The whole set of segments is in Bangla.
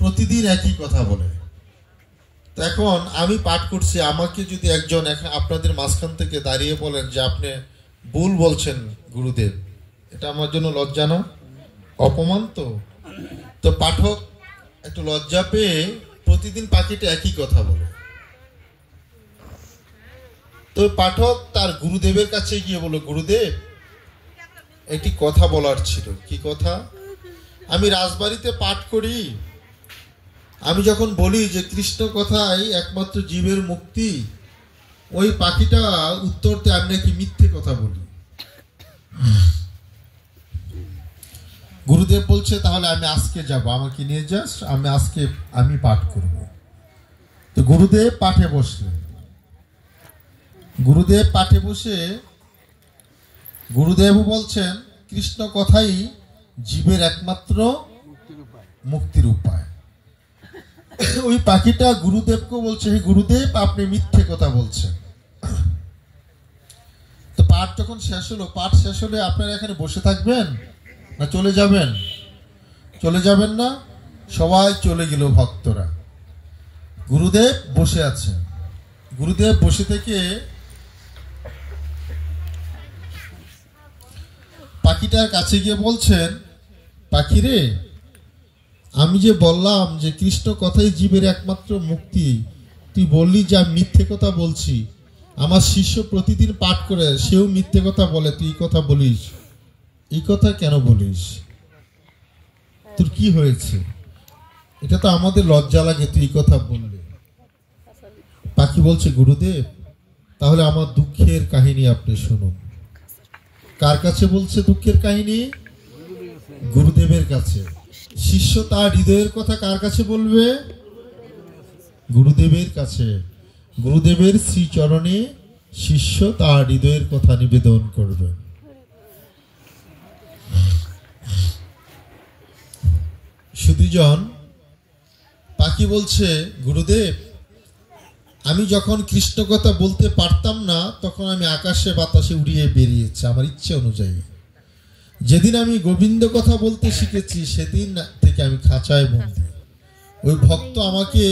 প্রতিদিন একই কথা বলে। তো এখন আমি পাঠ করছি, আমাকে যদি একজন আপনাদের মাঝখান থেকে দাঁড়িয়ে বলেন যে আপনি ভুল বলছেন গুরুদেব, এটা আমার জন্য লজ্জা না, অপমান? তো পাঠক একটু লজ্জা পেয়ে প্রতিদিন পাখিটা একই কথা বলে। তো পাঠক তার গুরুদেবের কাছে গিয়ে বলল, গুরুদেব একটি কথা বলার ছিল। কি কথা? আমি রাজবাড়িতে পাঠ করি, আমি যখন বলি যে কৃষ্ণ কথাই একমাত্র জীবের মুক্তি, ওই পাখিটা উত্তরতে আমি নাকি মিথ্যে কথা বলি। গুরুদেব বলছে, তাহলে আমি আজকে যাব, আমাকে নিয়ে যাস, আমি পাঠ করব। তো গুরুদেব পাঠে বসলেন। গুরুদেব পাঠে বসে গুরুদেব বলছেন কৃষ্ণ কথাই জীবের একমাত্র মুক্তির উপায়। ওই পাখিটা গুরুদেবকে বলছে, হে গুরুদেব আপনি মিথ্যে কথা বলছেন। তো পাঠ যখন শেষ হলো, পাঠ শেষ হলে আপনারা এখানে বসে থাকবেন না চলে যাবেন? চলে যাবেন না? সবাই চলে গেল ভক্তরা। গুরুদেব বসে আছেন। গুরুদেব বসে থেকে পাখিটার কাছে গিয়ে বলছেন, পাখি রে, আমি যে বললাম যে কৃষ্ণ কথাই জীবের একমাত্র মুক্তি, তুই বললি যে আমি মিথ্যে কথা বলছি। আমার শিষ্য প্রতিদিন পাঠ করে, সেও মিথ্যে কথা বলে, তুই এই কথা বলিস, এই কথা কেন বলিস? তোর কি হয়েছে? এটা তো আমাদের লজ্জা লাগে, তুই এই কথা বললে। পাখি বলছে, গুরুদেব তাহলে আমার দুঃখের কাহিনী আপনি শুনুন। কার কাছে বলছে দুঃখের কাহিনী? গুরুদেবের কাছে। শিষ্য তার হৃদয়ের কথা কার কাছে বলবে? গুরুদেবের কাছে। গুরুদেবের শ্রীচরণে শিষ্য তার হৃদয়ের কথা নিবেদন করবে। সুধীজন, পাখি বলছে, গুরুদেব আমি যখন কৃষ্ণ কথা বলতে পারতাম না, তখন আমি আকাশে বাতাসে উড়িয়ে বেরিয়েছি আমার ইচ্ছে অনুযায়ী। যেদিন আমি গোবিন্দ কথা বলতে শিখেছি, সেদিন থেকে আমি খাঁচায় বন্দি। ওই ভক্ত আমাকে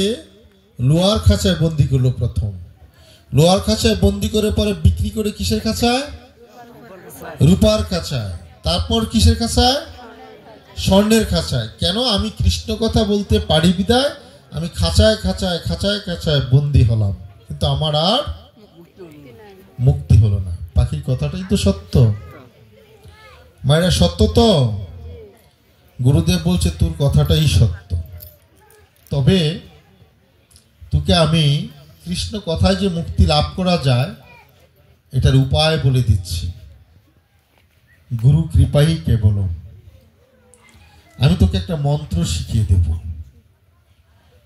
লোহার খাঁচায় বন্দি করলো প্রথম। লোহার খাঁচায় বন্দি করে পরে বিক্রি করে কিসের খাঁচায়? রূপার খাঁচায়। তারপর কিসের খাঁচায়? স্বর্ণের খাঁচায়। কেন? আমি কৃষ্ণ কথা বলতে পারি বিদায় আমি খাঁচায় খাঁচায় খাঁচায় খাঁচায় বন্দি হলাম, কিন্তু আমার আর মুক্তি হলো না। পাখির কথাটাই তো সত্য, মায়েরা, সত্য তো। গুরুদেব বলছে তোর কথাটাই সত্য, তবে তোকে আমি কৃষ্ণ কথায় যে মুক্তি লাভ করা যায় এটার উপায় বলে দিচ্ছি। গুরু কৃপাই কেবলম। আমি তোকে একটা মন্ত্র শিখিয়ে দেব,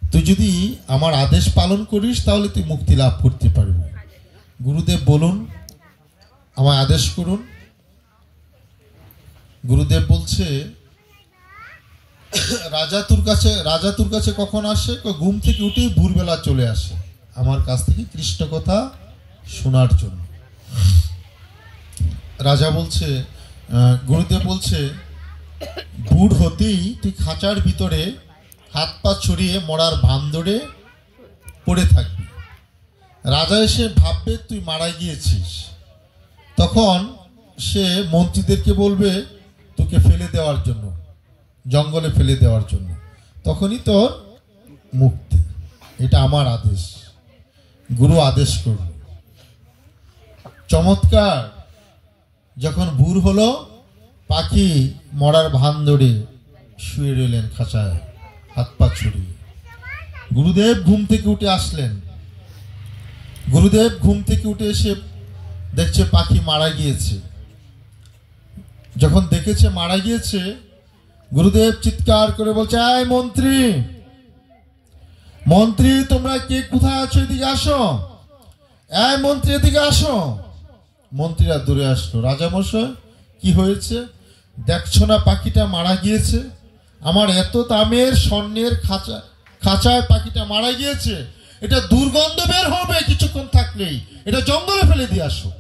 তুই যদি আমার আদেশ পালন করিস তাহলে তুই মুক্তি লাভ করতে পারবি। গুরুদেব বলুন, আমায় আদেশ করুন। গুরুদেব বলছে, রাজা তোর কাছে কখন আসে? ঘুম থেকে উঠেই ভোরবেলা চলে আসে আমার কাছ থেকে কৃষ্ণ কথা শোনার জন্য। রাজা বলছে, গুরুদেব বলছে, ভোর হতেই তুই খাঁচার ভিতরে হাত পা ছড়িয়ে মরার ভান ধরে পড়ে থাকবি। রাজা এসে ভাববে তুই মারা গিয়েছিস, তখন সে মন্ত্রীদেরকে বলবে তোকে ফেলে দেওয়ার জন্য, জঙ্গলে ফেলে দেওয়ার জন্য, তখনই তোর মুক্তি। এটা আমার আদেশ, গুরু আদেশ করল। চমৎকার। যখন ভোর হলো, পাখি মরার ভান ধরে শুয়ে রইলেন খাঁচায় হাত পা ছড়িয়ে। গুরুদেব ঘুম থেকে উঠে আসলেন। গুরুদেব ঘুম থেকে উঠে এসে দেখছে পাখি মারা গিয়েছে। যখন দেখেছে মারা গিয়েছে, গুরুদেব চিৎকার করে বলছে, এই মন্ত্রী, মন্ত্রী তোমরা কে কোথায় আছো? এদিকে আসো। এই মন্ত্রী এদিকে আসো। মন্ত্রীরা দূরে আসলো। রাজা মশাই কি হয়েছে? দেখছো না পাখিটা মারা গিয়েছে? আমার এত দামের স্বর্ণের খাঁচায় পাখিটা মারা গিয়েছে, এটা দুর্গন্ধ বের হবে কিছুক্ষণ থাকলেই, এটা জঙ্গলে ফেলে দিয়ে আসো।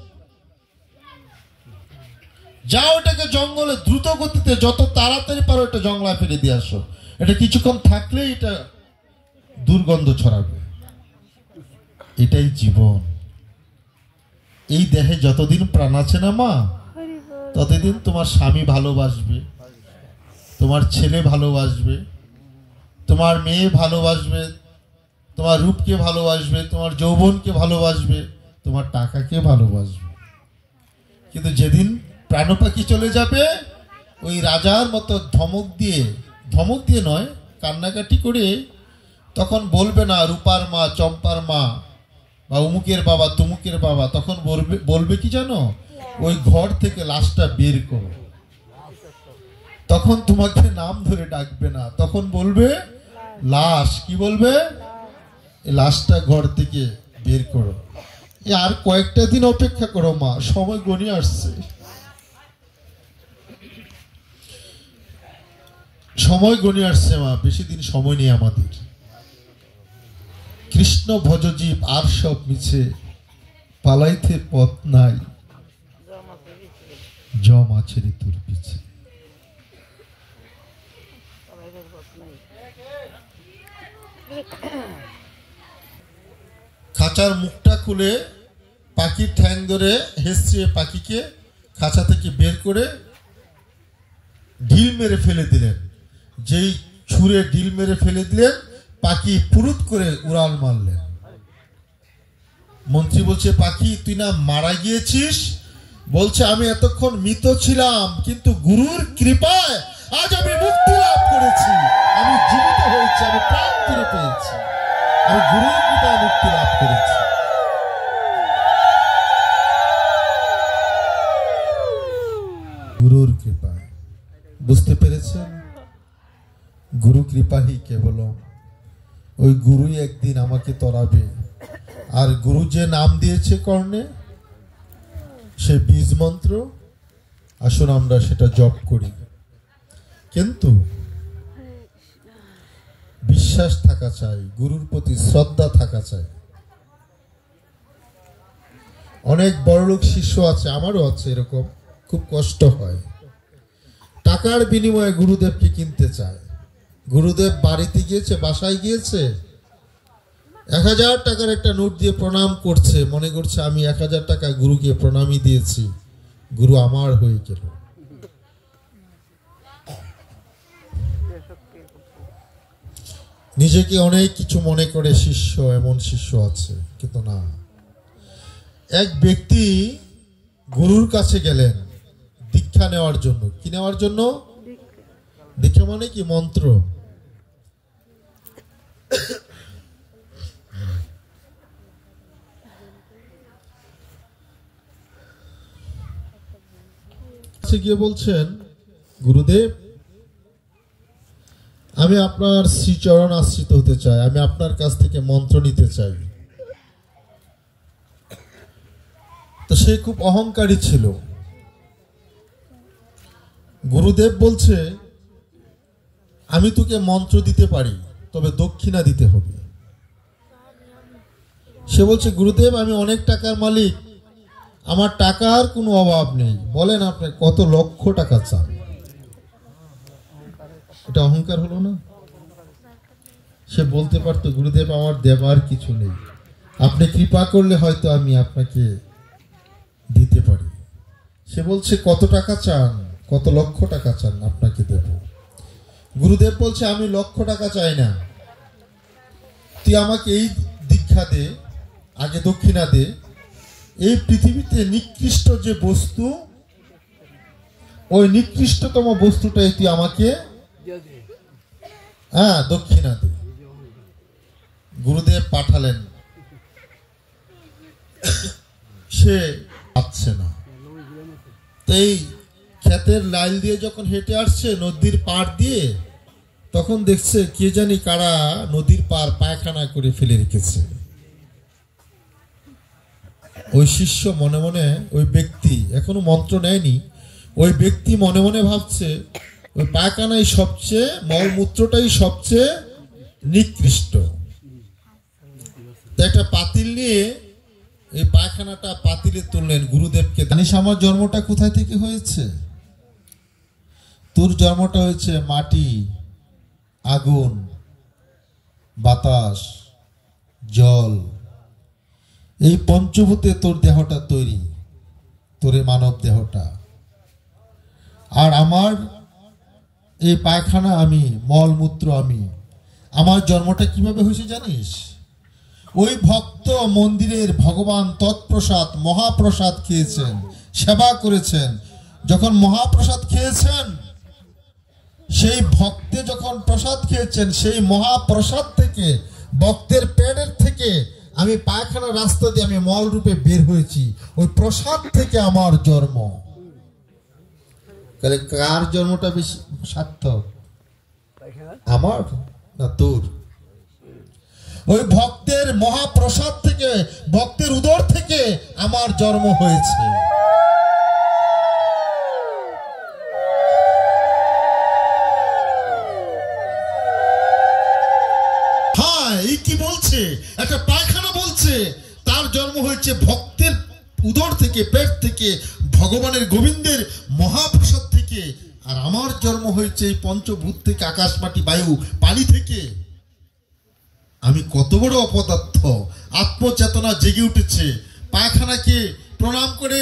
যাও এটাকে জঙ্গলে দ্রুত গতিতে যত তাড়াতাড়ি পারো এটা জঙ্গলায় ফেলে দিয়ে আসো। এটা কিছুক্ষণ থাকলেই এটা দুর্গন্ধ ছড়াবে। এটাই জীবন। এই দেহে যতদিন প্রাণ আছে না মা, ততদিন তোমার স্বামী ভালোবাসবে, তোমার ছেলে ভালোবাসবে, তোমার মেয়ে ভালোবাসবে, তোমার রূপকে ভালোবাসবে, তোমার যৌবনকে ভালোবাসবে, তোমার টাকাকে ভালোবাসবে। কিন্তু যেদিন প্রাণ পাখি চলে যাবে, ওই রাজার মতো ধমক দিয়ে নয়, কান্নাকাটি করে তখন বলবে না রূপার মা, চম্পার মা বা অমুকের বাবা, তুমুকের বাবা। তখন বলবে কি জানো, ওই ঘর থেকে লাশটা বের করো। তখন তোমাকে নাম ধরে ডাকবে না, তখন বলবে লাশ। কি বলবে? লাশটা ঘর থেকে বের করো। আর কয়েকটা দিন অপেক্ষা করো মা, সময় গনিয়ে আসছে। সময় গনিয়ে আসছে মা, বেশি দিন সময় নেই আমাদের। কৃষ্ণ ভজজীব আর সব মিছে, পালাইতে পথ নাই, জম আছে ঋতুর পিছে। খাঁচার মুখটা খুলে পাখির ঠ্যাং ধরে হেসে পাখিকে খাঁচা থেকে বের করে ঢিল মেরে ফেলে দিলেন। যেই ছুঁড়ে ঢিল মেরে ফেলে দিলেন, পাখি ফুরুত করে উড়াল মারলেন। মন্ত্রী বলছে, পাখি তুই না মারা গিয়েছিস? বলছে, আমি এতক্ষণ মৃত ছিলাম, কিন্তু গুরুর কৃপায় আজ আমি মুক্তি লাভ করেছি, আমি জীবিত হয়েছি, আমি প্রাণ ফিরে পেয়েছি, আমি গুরুর কৃপায় মুক্তি লাভ করেছি। গুরুর কৃপায়, বুঝতে পেরেছেন? গুরু কৃপাহি কেবলম। ওই গুরুই একদিন আমাকে তরাবে। আর গুরু যে নাম দিয়েছে কর্ণে, সে বীজ মন্ত্র, আসুন আমরা সেটা জপ করি। কিন্তু বিশ্বাস থাকা চাই, গুরুর প্রতি শ্রদ্ধা থাকা চাই। অনেক বড়লোক শিষ্য আছে, আমারও আছে এরকম, খুব কষ্ট হয়। টাকার বিনিময়ে গুরুদেবকে কিনতে চায়। গুরুদেব বাড়িতে গিয়েছে, বাসায় গিয়েছে, 1000 টাকার একটা নোট দিয়ে প্রণাম করছে, মনে করছে আমি 1000 টাকা গুরুকে প্রণামই দিয়েছি, গুরু আমার হয়ে গেল। নিজেকে অনেক কিছু মনে করে শিষ্য, এমন শিষ্য আছে। কিন্তু না, এক ব্যক্তি গুরুর কাছে গেলেন দীক্ষা নেওয়ার জন্য। কি নেওয়ার জন্য? দীক্ষা মানে কি? মন্ত্র। গিয়ে বলছেন, গুরুদেব আমি আপনার শ্রীচরণ আশ্রিত হতে চাই, আমি আপনার কাছ থেকে মন্ত্র নিতে চাই। তো সে খুব অহংকারী ছিল। গুরুদেব বলছে, আমি তোকে মন্ত্র দিতে পারি, তবে দক্ষিণা দিতে হবে। সে বলছে, গুরুদেব আমি অনেক টাকার মালিক, আমার টাকার কোনো অভাব নেই, বলেন আপনি কত লক্ষ টাকা চান। এটা অহংকার হলো না? সে বলতে পারতো, গুরুদেব আমার দেবার কিছু নেই, আপনি কৃপা করলে হয়তো আমি আপনাকে দিতে পারি। সে বলছে, কত টাকা চান? কত লক্ষ টাকা চান? আপনাকে দেব। গুরুদেব বলছে, আমি লক্ষ টাকা চাই না, তুই আমাকে এই দীক্ষা দে, আগে দক্ষিণা দে। এই পৃথিবীতে নিকৃষ্ট যে বস্তু, ওই নিকৃষ্টতম বস্তুটাই তুই আমাকে দক্ষিণা দে। গুরুদেব পাঠালেন, সে পাচ্ছে না। তো এই ক্ষেতের লাইল দিয়ে যখন হেঁটে আসছে নদীর পাড় দিয়ে, তখন দেখছে কে জানি কারা নদীর পাড় পায়খানা করে ফেলে রেখেছে। ওই শিষ্য মনে মনে, ওই ব্যক্তি এখনো মন্ত্র নেয়নি, ওই ব্যক্তি মনে মনে ভাবছে ওই পায়খানাই সবচেয়ে, মলমূত্রটাই এই পায়খানাটা পাতিলে তুললেন, গুরুদেবকে জানিস আমার জন্মটা কোথায় থেকে হয়েছে? তোর জন্মটা হয়েছে মাটি, আগুন, বাতাস, জল, এই পঞ্চভূতে তোর দেহটা তৈরি, তোর মানব দেহটা। আর আমার এই পায়খানা আমি, মলমূত্র আমি। আমার জন্মটা কিভাবে হয়েছে জানিস? ওই ভক্ত মন্দিরের ভগবান তৎপ্রসাদ মহাপ্রসাদ খেয়েছেন, সেবা করেছেন। যখন মহাপ্রসাদ খেয়েছেন, সেই ভক্তে যখন প্রসাদ খেয়েছেন, সেই মহাপ্রসাদ থেকে, ভক্তের পেটের থেকে আমি পায়খানা রাস্তা দিয়ে আমি মল রূপে বের হয়েছি। ওই প্রসাদ থেকে আমার জন্ম। তাহলে কার জন্মটা বেশি সার্থক? আমার না তোর? ওই ভক্তের মহাপ্রসাদ থেকে, ভক্তের উদর থেকে আমার জন্ম হয়েছে। হ্যাঁ, এই কি বলছে? একটা পায়খানা বলছে তার জন্ম হয়েছে ভক্তের উদর থেকে, পেট থেকে, ভগবানের গোবিন্দের মহাপ্রসাদ থেকে। আর আমার জন্ম হয়েছে এই পঞ্চভূত থেকে, আকাশ, মাটি, বায়ু, পানি থেকে। আমি কত বড় অপদার্থ! আত্মচেতনা জেগে উঠেছে। পায়খানাকে প্রণাম করে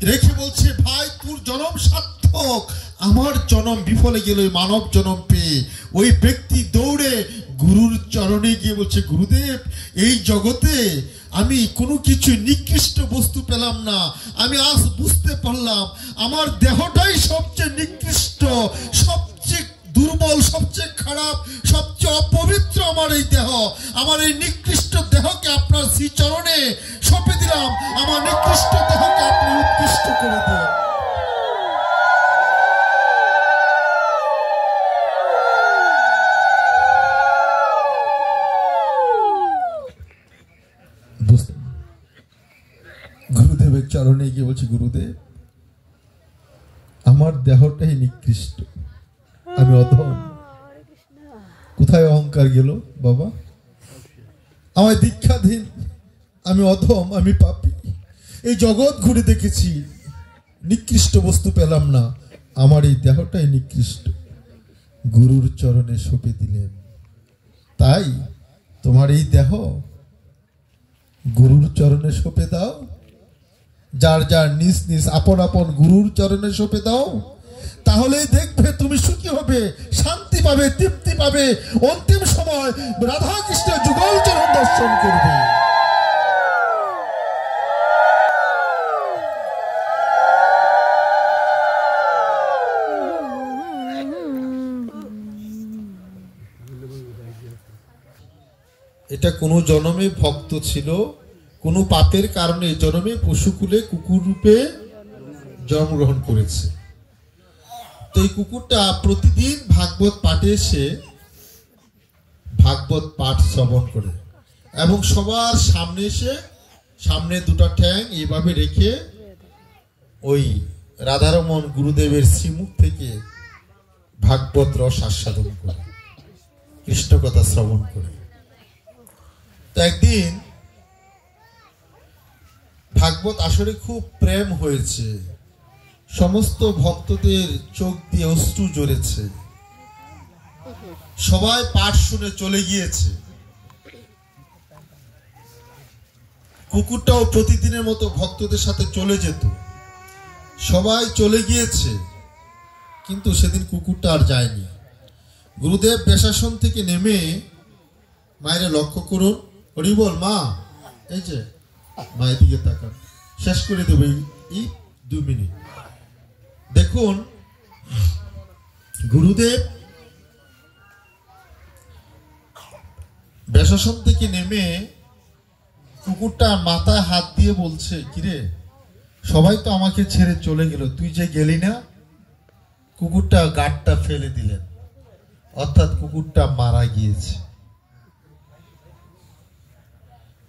রেখে বলছে, ভাই তোর জন্ম সার্থক। আমার জন্ম বিফলে গেল মানব জন্ম পেয়ে। ওই ব্যক্তি দৌড়ে গুরুর চরণে গিয়ে বলছে, গুরুদেব, এই জগতে আমি কোনো কিছু নিকৃষ্ট বস্তু পেলাম না। আমি আজ বুঝতে পারলাম আমার দেহটাই সবচেয়ে নিকৃষ্ট, সবচেয়ে দুর্বল, সবচেয়ে খারাপ, সবচেয়ে অপবিত্র আমার এই দেহ। আমার এই নিকৃষ্ট দেহকে আপনার শ্রীচরণে সঁপে দিলাম। আমার নিকৃষ্ট দেহকে আপনি উৎকৃষ্ট করে দিন। গুরুদেবের চরণে গিয়ে বলছি, গুরুদেব, আমার দেহটাই নিকৃষ্ট, আমি অধম। কোথায় অহংকার গেল বাবা? আমায় দীক্ষা দিন। আমি অধম, আমি পাপী। এই জগৎ ঘুরে দেখেছি, নিকৃষ্ট বস্তু পেলাম না। আমার এই দেহটাই নিকৃষ্ট। গুরুর চরণে সঁপে দিলেন। তাই তোমার এই দেহ গুরুর চরণে সঁপে দাও। যার যার নিজ নিজ আপন আপন গুরুর চরণে সঁপে দাও। তাহলেই দেখবে তুমি সুখী হবে, শান্তি পাবে, তৃপ্তি পাবে। অন্তিম সময় রাধা কৃষ্ণের যুগল চরণ দর্শন করবে। এটা কোনো জন্মে ভক্ত ছিল, কোনো পাপের কারণে জন্মে পশুকুলে কুকুর রূপে জন্মগ্রহণ করেছে। তো এই কুকুরটা প্রতিদিন ভাগবত পাঠে এসে ভাগবত পাঠ শ্রবণ করে এবং সবার সামনে এসে সামনে দুটো ঠ্যাং এইভাবে রেখে ওই রাধারমণ গুরুদেবের শ্রীমুখ থেকে ভাগবত রস আস্বাদন করে, কৃষ্ণ কথা শ্রবণ করে। তো একদিন ভাগবত আসরে খুব প্রেম হয়েছে। সমস্ত ভক্তদের চোখ দিয়ে অশ্রু ঝরেছে। সবাই পাঠ শুনে চলে গিয়েছে। কুকুরটাও প্রতিদিনের মতো ভক্তদের সাথে চলে যেত। সবাই চলে গিয়েছে, কিন্তু সেদিন কুকুরটা আর যায়নি। গুরুদেব বেশাসন থেকে নেমে মায়ের লক্ষ্য করুন, হরি বল মা, এই যে মায়ের দিকে তাকান, শেষ করে দেবে এই 2 মিনিট। দেখুন গুরুদেব বেশাসন থেকে নেমে কুকুরটা মাথায় হাত দিয়ে বলছে, কিরে সবাই তো আমাকে ছেড়ে চলে গেল, তুই যে গেলি না। কুকুরটা গাঁটটা ফেলে দিলেন, অর্থাৎ কুকুরটা মারা গিয়েছে।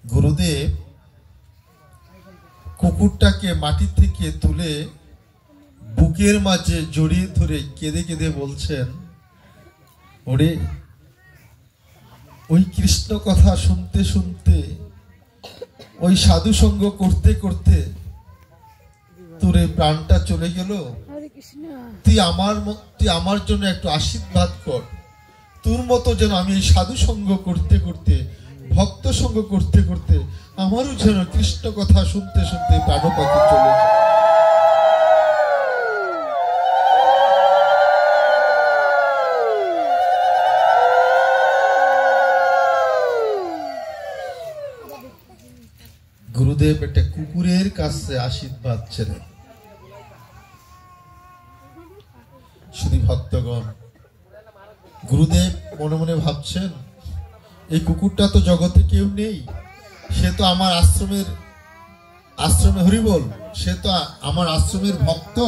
গুরুদেব কুকুরটাকে মাটি থেকে তুলে বুকের মাঝে জড়িয়ে ধরে কেঁদে কেঁদে বলছেন, ওরে ওই কৃষ্ণ কথা শুনতে শুনতে ওই সাধু সঙ্গ করতে করতে তোর এই প্রাণটা চলে গেল, তুই আমার জন্য একটু আশীর্বাদ কর, তোর মতো যেন আমি এই সাধু সঙ্গ করতে করতে, ভক্ত সঙ্গ করতে করতে আমারও যেন কৃষ্ণ কথা শুনতে শুনতে প্রাণ পাখি চলে যায়। গুরুদেব একটা কুকুরের কাছে আশীর্বাদ ছিলেন। শুধু ভক্তগণ, গুরুদেব মনে মনে ভাবছেন এই কুকুরটা তো জগতে কেউ নেই, সে তো আমার আশ্রমে হরিবল, সে তো আমার আশ্রমের ভক্ত।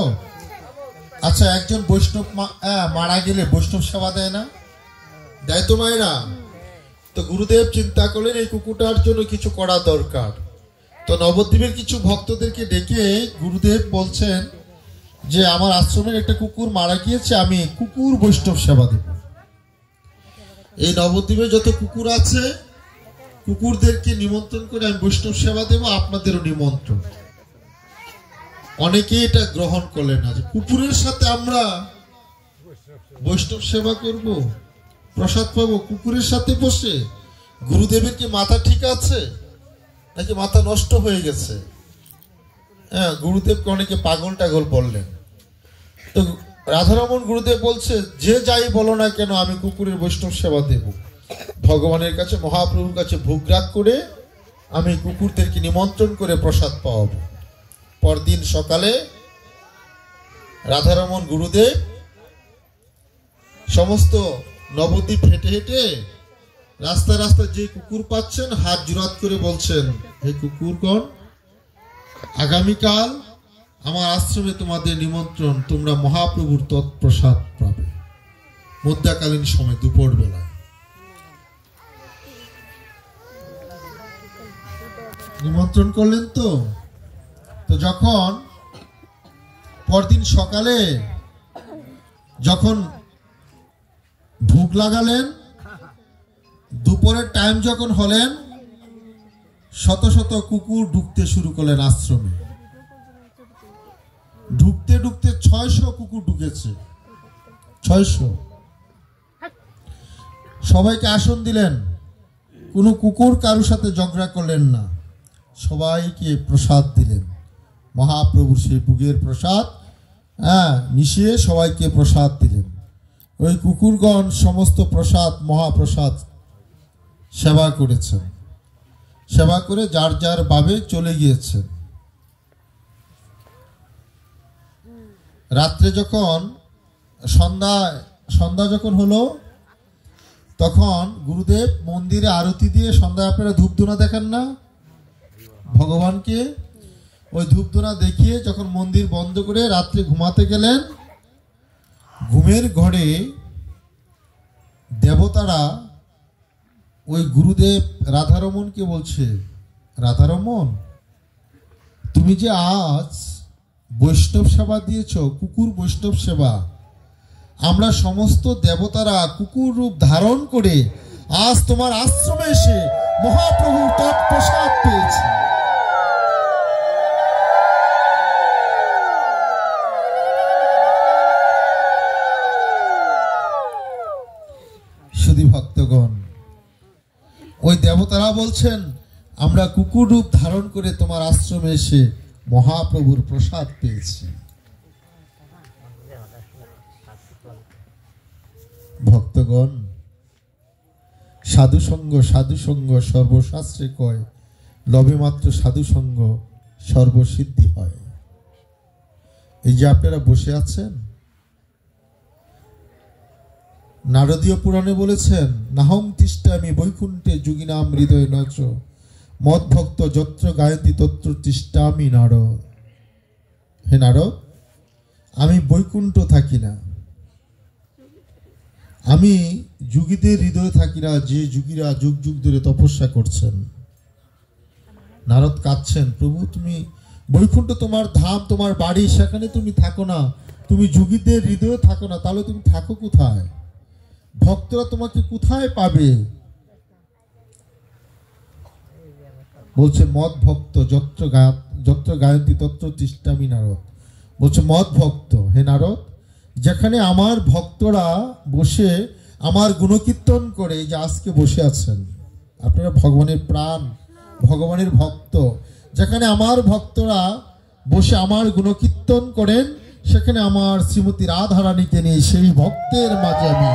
আচ্ছা, একজন বৈষ্ণব মারা গেলে বৈষ্ণব সেবা দেয় না? দেয় তো মায়েরা? তো গুরুদেব চিন্তা করলেন এই কুকুরটার জন্য কিছু করা দরকার। তো নবদ্বীপের কিছু ভক্তদেরকে ডেকে গুরুদেব বলছেন যে আমার আশ্রমের একটা কুকুর মারা গিয়েছে, আমি কুকুর বৈষ্ণব সেবা দেব। এই নবদ্বীপে যত কুকুর আছে কুকুরদেরকে নিমন্ত্রণ করে আমি বৈষ্ণব সেবা দেব, আপনাদেরও নিমন্ত্রণ। অনেকে এটা গ্রহণ করলেন না যে কুকুরের সাথে আমরা বৈষ্ণব সেবা করব, প্রসাদ পাবো কুকুরের সাথে বসে। গুরুদেবের কি মাথা ঠিক আছে নাকি মাথা নষ্ট হয়ে গেছে? হ্যাঁ, গুরুদেবকে অনেকে পাগল টাগল বললেন। তো রাধারমণ গুরুদেব বলছে যে যাই বলো না কেন আমি কুকুরের বৈষ্ণব সেবা দেব। ভগবানের কাছে, মহাপ্রভুর কাছে ভোগরাগ করে আমি কুকুরদেরকে নিমন্ত্রণ করে প্রসাদ পাওয়াবো। পরদিন সকালে রাধারমণ গুরুদেব সমস্ত নবদ্বীপ হেঁটে হেঁটে রাস্তায় রাস্তায় যে কুকুর পাচ্ছেন হাত জোড়াত করে বলছেন, হে কুকুরগণ, আগামীকাল আমার আশ্রমে তোমাদের নিমন্ত্রণ, তোমরা মহাপ্রভুর তৎপ্রসাদ পাবে মধ্যাকালীন সময় দুপুর বেলায়। নিমন্ত্রণ করলেন তো যখন পরদিন সকালে যখন ভোগ লাগালেন, দুপুরের টাইম যখন হলেন, শত শত কুকুর ঢুকতে শুরু করলেন আশ্রমে। ঢুকতে ঢুকতে 600 কুকুর ঢুকেছে, 600। সবাইকে আসন দিলেন, কোনো কুকুর কারোর সাথে ঝগড়া করলেন না, সবাইকে প্রসাদ দিলেন। মহাপ্রভুর সেই ভোগের প্রসাদ মিশিয়ে সবাইকে প্রসাদ দিলেন। ওই কুকুরগণ সমস্ত প্রসাদ, মহাপ্রসাদ সেবা করেছেন, সেবা করে যার যার ভাবে চলে গিয়েছেন। রাত্রে যখন সন্ধ্যা যখন হলো, তখন গুরুদেব মন্দিরে আরতি দিয়ে, সন্ধ্যায় আপনারা ধূপধুনা দেখেন না ভগবানকে, ওই ধূপধুনা দেখিয়ে যখন মন্দির বন্ধ করে রাত্রে ঘুমাতে গেলেন, ঘুমের ঘরে দেবতারা ওই গুরুদেব রাধারমণকে বলছে, রাধারমণ, তুমি যে আজ বৈষ্ণব সেবা দিয়েছ, কুকুর বৈষ্ণব সেবা, আমরা সমস্ত দেবতারা কুকুর রূপ ধারণ করে আজ তোমার আশ্রমে এসে মহাপ্রভুর তৎপ্রসাদ পেয়েছি। শুধু ভক্তগণ, ওই দেবতারা বলছেন আমরা কুকুর রূপ ধারণ করে তোমার আশ্রমে এসে মহাপ্রভুর প্রসাদ পেয়েছি। ভক্তগণ, সাধুসঙ্গ সর্বশাস্ত্রে কয়, লবে মাত্র সাধুসঙ্গ সর্বসিদ্ধি হয়। এই যে আপনারা বসে আছেন, নারদীয় পুরাণে বলেছেন, নাহং তিষ্ঠামি বৈকুণ্ঠে যোগিনাম হৃদয় নচ, মদ ভক্ত যত্র গায়ন্তি তত্র তিষ্ঠামি নারদ। হে নারদ, আমি বৈকুণ্ঠ থাকি না, আমি যোগীদের হৃদয়ে থাকি না, যে যোগীরা যুগ যুগ ধরে তপস্যা করছেন। নারদ কাঁদছেন, প্রভু তুমি বৈকুণ্ঠ তোমার ধাম, তোমার বাড়ি, সেখানে তুমি থাকো না, তুমি যোগীদের হৃদয়ে থাকো না, তাহলে তুমি থাকো কোথায়? ভক্তরা তোমাকে কোথায় পাবে? বলছে মদ ভক্ত যত্র গায়ন্তি তত্র তিষ্ঠামি নারদ। বলছে মদ ভক্ত, হে নারদ, যেখানে আমার ভক্তরা বসে আমার গুণকীর্তন করে, যে আজকে বসে আছেন আপনারা ভগবানের প্রাণ, ভগবানের ভক্ত, যেখানে আমার ভক্তরা বসে আমার গুণকীর্তন করেন, সেখানে আমার শ্রীমতী রাধারানীকে নিয়ে সেই ভক্তের মাঝে আমি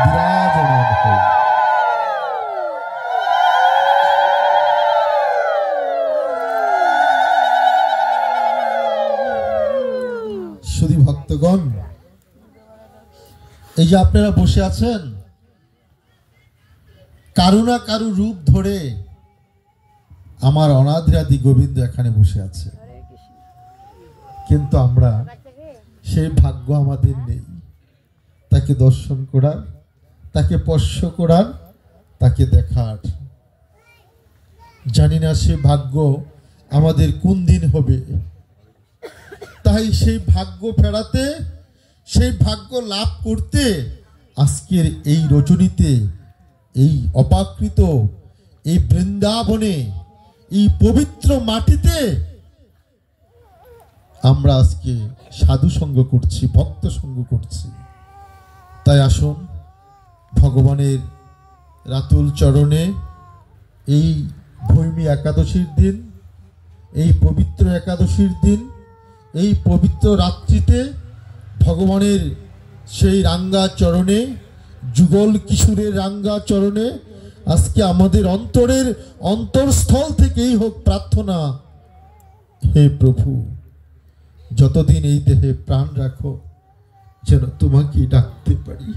বিরাজমান হই। শুধু ভক্তগণ, এই যে আপনারা বসে আছেন, কারু না কারু রূপ ধরে আমার অনাদিরাদি গোবিন্দ এখানে বসে আছে, কিন্তু আমরা সেই ভাগ্য আমাদের নেই তাকে দর্শন করার, তাকে স্পর্শ করার, তাকে দেখার। জানি না সে ভাগ্য আমাদের কোন দিন হবে। তাই সেই ভাগ্য ফেরাতে, সেই ভাগ্য লাভ করতে আজকের এই রজনীতে, এই অপাকৃত এই বৃন্দাবনে, এই পবিত্র মাটিতে আমরা আজকে সাধু সঙ্গ করছি, ভক্ত সঙ্গ করছি। তাই আসুন ভগবানের রাতুল চরণে এই ভৈমী একাদশীর দিন, এই পবিত্র একাদশীর দিন, এই পবিত্র রাত্রিতে ভগবানের সেই রাঙ্গা চরণে, যুগল কিশোরের রাঙ্গা চরণে আজকে আমাদের অন্তরের অন্তরস্থল থেকেই হোক প্রার্থনা, হে প্রভু, যতদিন এই দেহে প্রাণ রাখো যেন তোমাকে ডাকতে পারি,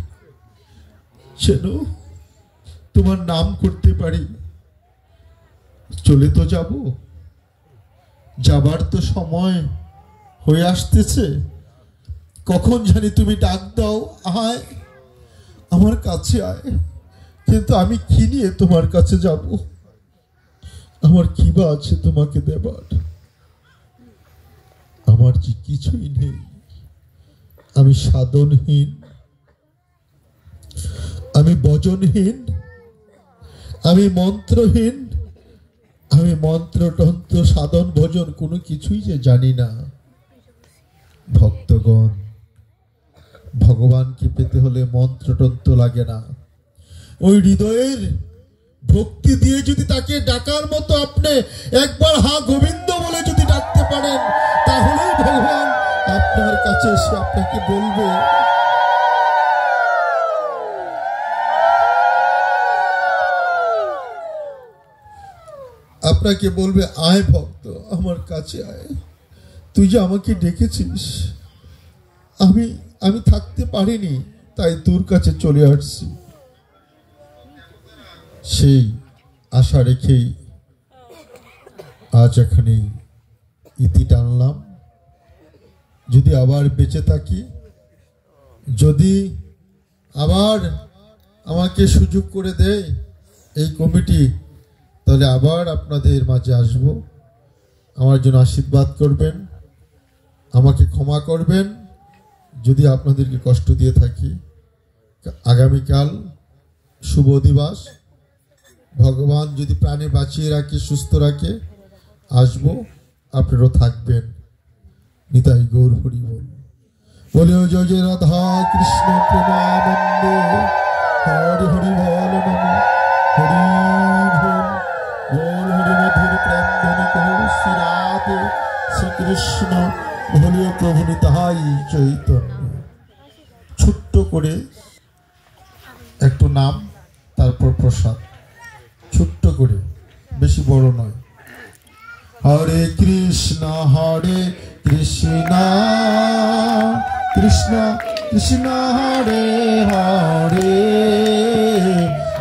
যেন তোমার নাম করতে পারি। চলে তো যাব, যাবার তো সময় হয়ে আসতেছে। কখন জানি তুমি ডাক দাও, আয় আমার কাছে আয়, কিন্তু আমি কি নিয়ে তোমার কাছে যাব? আমার কি বা আছে তোমাকে দেবার? আমার যে কিছুই নেই। আমি সাধনহীন, আমি ভজনহীন, আমি মন্ত্রহীন, আমি মন্ত্রতন্ত্র সাধন ভজন কোনো কিছুই যে জানি না। ভক্তগণ, ভগবানকে পেতে হলে মন্ত্রতন্ত্র লাগে না। ওই হৃদয়ের ভক্তি দিয়ে যদি তাকে ডাকার মতো আপনি একবার হা গোবিন্দ বলে যদি ডাকতে পারেন, তাহলেই ভগবান আপনার কাছে এসে আপনাকে বলবে, আপনাকে বলবে, আয় ভক্ত, আমার কাছে আয়, তুই যে আমাকে ডেকেছিস, আমি থাকতে পারিনি, তাই তোর কাছে চলে আসছি। সেই আশা রেখেই আজ এখানে ইতি টানলাম। যদি আবার বেঁচে থাকি, যদি আবার আমাকে সুযোগ করে দেয় এই কমিটি, তাহলে আবার আপনাদের মাঝে আসব। আমার জন্য আশীর্বাদ করবেন, আমাকে ক্ষমা করবেন যদি আপনাদেরকে কষ্ট দিয়ে থাকি। আগামীকাল শুভ দিবস, ভগবান যদি প্রাণে বাঁচিয়ে রাখে, সুস্থ রাখে, আসবো, আপনারাও থাকবেন। নিতাই গৌর হরি বল। বলে জয় জয় রাধা কৃষ্ণ প্রেমানন্দে, হরি হরি বল নম হরি বল, বল হরি মধুর প্রেম ধ্বনি কহ শ্রী রাধে শ্রীকৃষ্ণ বলিও প্রভু নিতাই চৈতন্য। ছোট্ট করে একটু নাম, তারপর প্রসাদ, ছোট্ট করে, বেশি বড় নয়। হরে কৃষ্ণ কৃষ্ণ কৃষ্ণ কৃষ্ণ হরে হরে,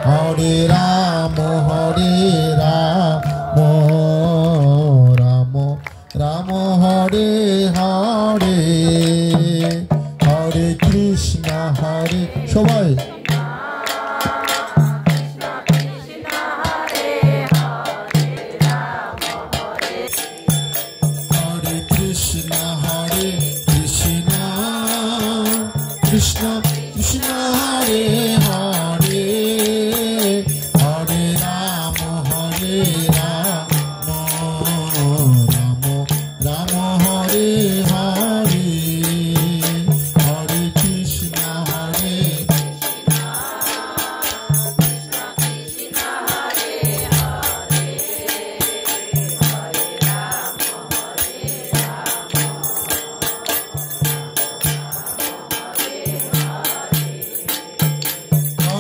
হরে রাম রাম রাম হরে হরে, হরে কৃষ্ণ হরে, সবাই কৃষ্ণ কৃষ্ণ হরে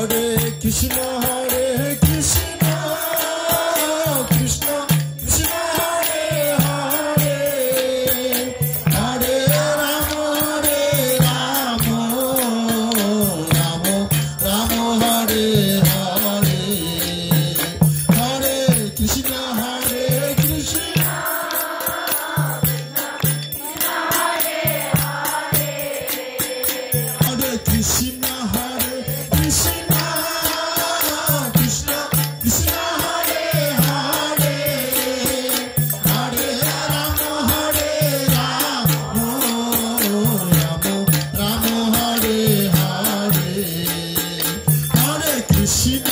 হরে কৃষ্ণ কৃষ্ণ কৃষ্ণ হরে হরে, হরে রাম রাম রাম হরে হরে, হরে কৃষ্ণ কৃষ্ণ হরে কৃষ্ণ কৃষ্ণ কৃষ্ণ হরে হরে, হরে রাম রাম রাম হরে হরে, হরে কৃষ্ণ